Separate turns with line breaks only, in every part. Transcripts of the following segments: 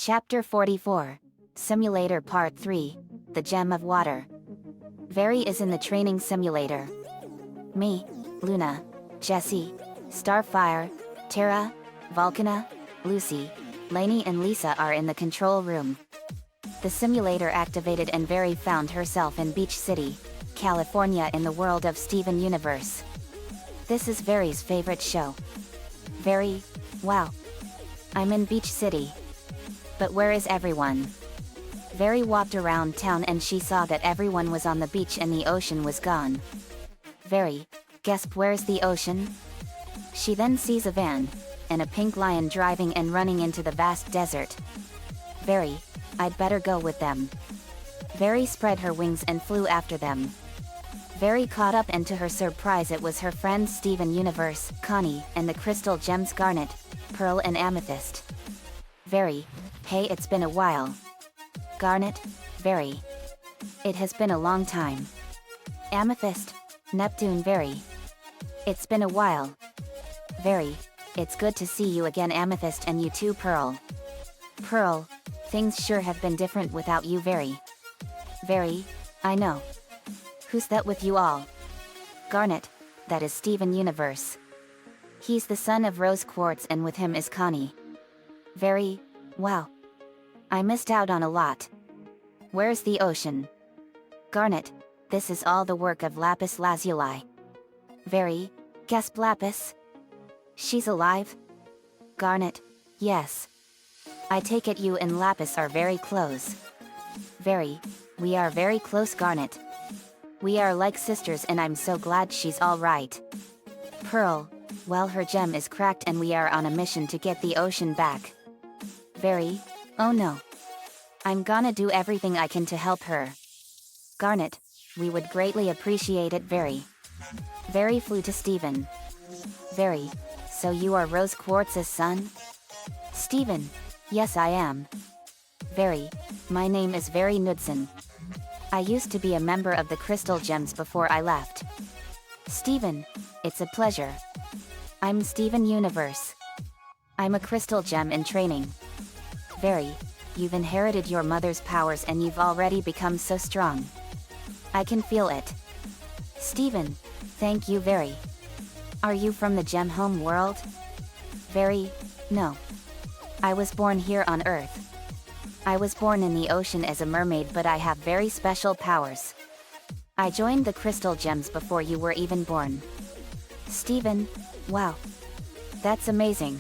Chapter 44. Simulator Part 3. The Gem of Water. Very is in the training simulator. Me, Luna, Jessie, Starfire, Tara, Volcana, Lucy, Lainey and Lisa are in the control room. The simulator activated and Very found herself in Beach City, California in the world of Steven Universe. This is Very's favorite show. Very, wow. I'm in Beach City. But where is everyone? Very walked around town and she saw that everyone was on the beach and the ocean was gone. Very, guess where's the ocean? She then sees a van, and a pink lion driving and running into the vast desert. Very, I'd better go with them. Very spread her wings and flew after them. Very caught up and to her surprise it was her friends Steven Universe, Connie, and the crystal gems Garnet, Pearl and Amethyst. Very, hey, it's been a while. Garnet, Very. It has been a long time. Amethyst, Neptune Very. It's been a while. Very, it's good to see you again Amethyst and you too Pearl. Pearl, things sure have been different without you Very. Very, I know. Who's that with you all? Garnet, that is Steven Universe. He's the son of Rose Quartz and with him is Connie. Very, wow. I missed out on a lot. Where's the ocean? Garnet, this is all the work of Lapis Lazuli. Very, guess Lapis? She's alive? Garnet, yes. I take it you and Lapis are very close. Very, we are very close Garnet. We are like sisters and I'm so glad she's all right. Pearl, well her gem is cracked and we are on a mission to get the ocean back. Very, oh no. I'm gonna do everything I can to help her. Garnet, we would greatly appreciate it Very. Very flew to Steven. Very, so you are Rose Quartz's son? Steven, yes I am. Very, my name is Very Knudsen. I used to be a member of the Crystal Gems before I left. Steven, it's a pleasure. I'm Steven Universe. I'm a Crystal Gem in training. Very, you've inherited your mother's powers and you've already become so strong. I can feel it. Steven, thank you Very. Are you from the Gem home world? Very, no. I was born here on Earth. I was born in the ocean as a mermaid but I have very special powers. I joined the Crystal Gems before you were even born. Steven, wow. That's amazing.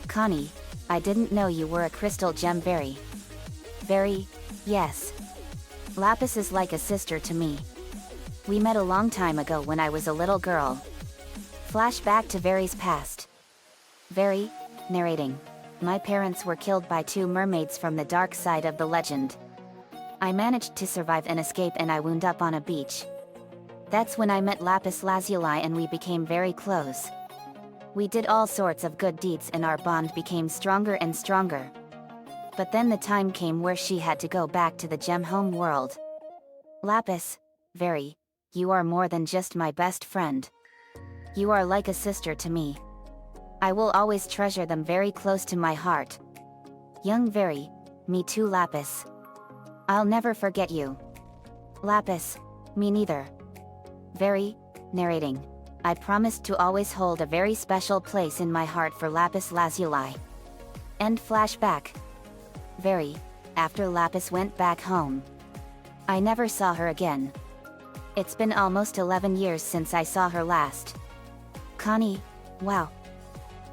Connie, I didn't know you were a Crystal Gem Very. Very, yes. Lapis is like a sister to me. We met a long time ago when I was a little girl. Flashback to Very's past. Very, narrating. My parents were killed by two mermaids from the dark side of the legend. I managed to survive and escape and I wound up on a beach. That's when I met Lapis Lazuli and we became very close. We did all sorts of good deeds and our bond became stronger and stronger. But then the time came where she had to go back to the Gem home world. Lapis, Very, you are more than just my best friend. You are like a sister to me. I will always treasure them very close to my heart. Young Very, me too Lapis. I'll never forget you. Lapis, me neither. Very, narrating. I promised to always hold a very special place in my heart for Lapis Lazuli. End flashback. Very, after Lapis went back home. I never saw her again. It's been almost 11 years since I saw her last. Connie, wow.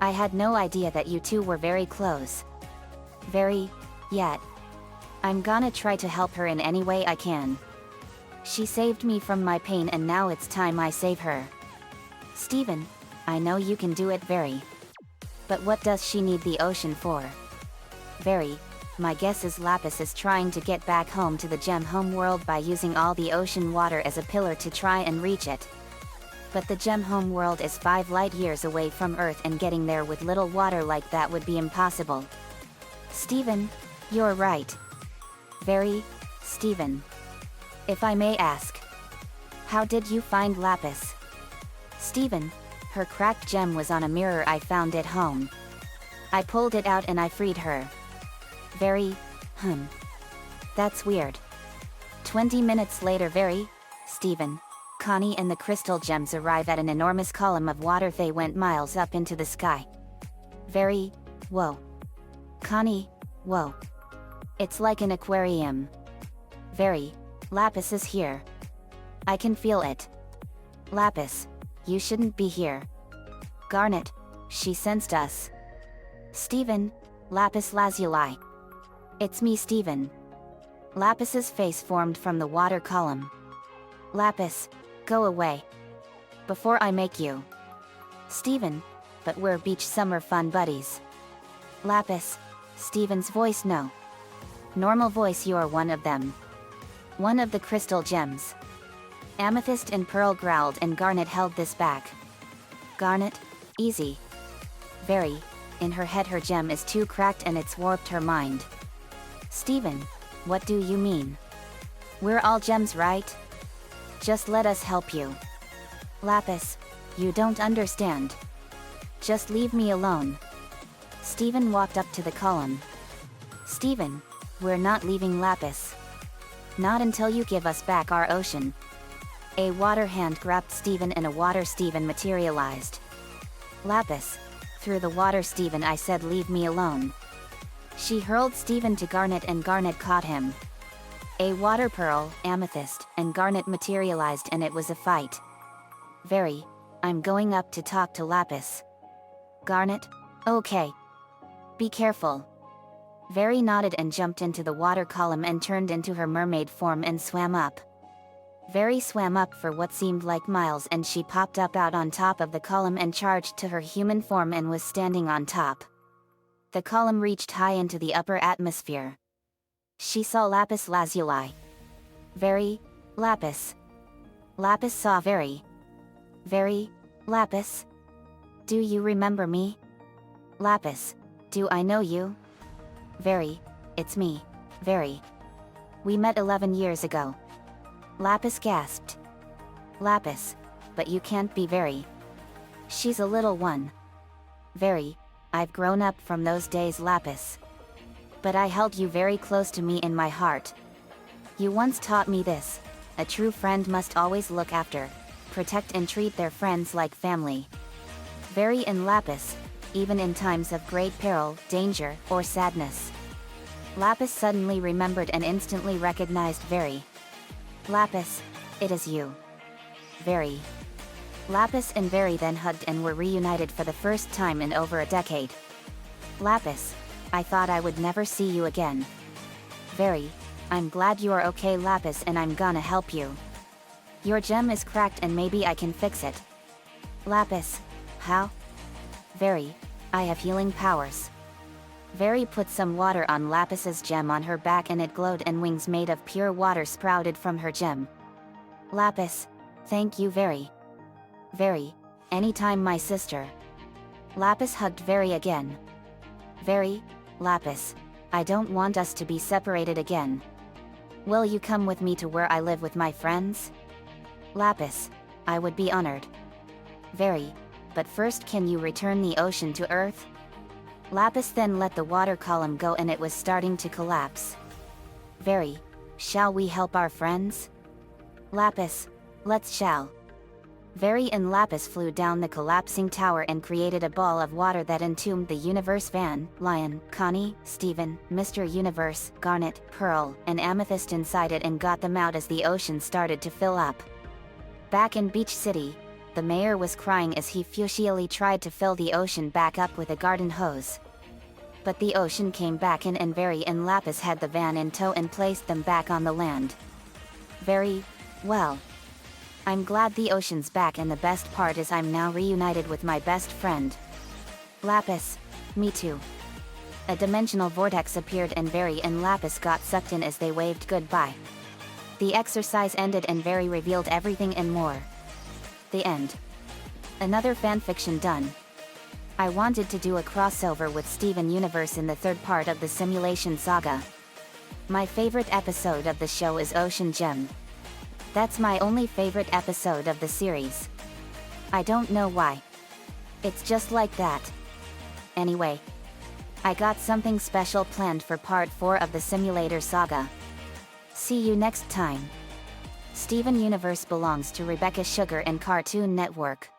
I had no idea that you two were very close. Very, yet. I'm gonna try to help her in any way I can. She saved me from my pain and now it's time I save her. Steven, I know you can do it Very. But what does she need the ocean for? Very, my guess is Lapis is trying to get back home to the Gem home world by using all the ocean water as a pillar to try and reach it. But the Gem home world is 5 light years away from Earth and getting there with little water like that would be impossible. Steven, you're right. Very, Steven. If I may ask, how did you find Lapis? Steven, her cracked gem was on a mirror I found at home. I pulled it out and I freed her. Very, That's weird. 20 minutes later, Stephen, Connie and the crystal gems arrive at an enormous column of water. They went miles up into the sky. Whoa. Connie, whoa. It's like an aquarium. Lapis is here. I can feel it. Lapis, you shouldn't be here. Garnet, she sensed us. Stephen, Lapis Lazuli. It's me, Stephen. Lapis's face formed from the water column. Lapis, go away. Before I make you. Stephen, but we're beach summer fun buddies. Lapis, Stephen's voice, no. Normal voice, you are one of them. One of the crystal gems. Amethyst and Pearl growled and Garnet held this back. Garnet, easy. In her head her gem is too cracked and it's warped her mind. Stephen, what do you mean? We're all gems, right? Just let us help you. Lapis, you don't understand. Just leave me alone. Stephen walked up to the column. Stephen, we're not leaving Lapis. Not until you give us back our ocean. A water hand grabbed Stephen and a water Stephen materialized. Lapis, through the water Stephen, I said leave me alone. She hurled Stephen to Garnet and Garnet caught him. A water pearl, amethyst, and Garnet materialized and it was a fight. I'm going up to talk to Lapis. Garnet, okay. Be careful. Nodded and jumped into the water column and turned into her mermaid form and swam up. Swam up for what seemed like miles and she popped up out on top of the column and charged to her human form and was standing on top. The column reached high into the upper atmosphere. She saw Lapis Lazuli. Lapis. Lapis saw Lapis. Do you remember me? Lapis, do I know you? It's me. We met 11 years ago. Lapis gasped. Lapis, but you can't be She's a little one. I've grown up from those days, Lapis. But I held you very close to me in my heart. You once taught me this: a true friend must always look after, protect and treat their friends like family. In Lapis, even in times of great peril, danger, or sadness. Lapis suddenly remembered and instantly recognized Lapis, it is you. Lapis and then hugged and were reunited for the first time in over a decade. Lapis, I thought I would never see you again. I'm glad you are okay, Lapis, and I'm gonna help you. Your gem is cracked and maybe I can fix it. Lapis, how? I have healing powers. Put some water on Lapis's gem on her back and it glowed and wings made of pure water sprouted from her gem. Lapis, thank you anytime, my sister. Lapis hugged again. Lapis, I don't want us to be separated again. Will you come with me to where I live with my friends? Lapis, I would be honored. But first, can you return the ocean to Earth? Lapis then let the water column go and it was starting to collapse. Shall we help our friends? Lapis, let's shall. And Lapis flew down the collapsing tower and created a ball of water that entombed the universe. Lion, Connie, Stephen, Mr. Universe, Garnet, Pearl, and Amethyst inside it and got them out as the ocean started to fill up. Back in Beach City, the mayor was crying as he futilely tried to fill the ocean back up with a garden hose. But the ocean came back in and and Lapis had the van in tow and placed them back on the land. Well. I'm glad the ocean's back and the best part is I'm now reunited with my best friend. Lapis, me too. A dimensional vortex appeared and Lapis got sucked in as they waved goodbye. The exercise ended and revealed everything and more. The end. Another fanfiction done. I wanted to do a crossover with Steven Universe in the third part of the simulation saga. My favorite episode of the show is Ocean Gem. That's my only favorite episode of the series. I don't know why. It's just like that. Anyway. I got something special planned for part 4 of the simulator saga. See you next time. Steven Universe belongs to Rebecca Sugar and Cartoon Network.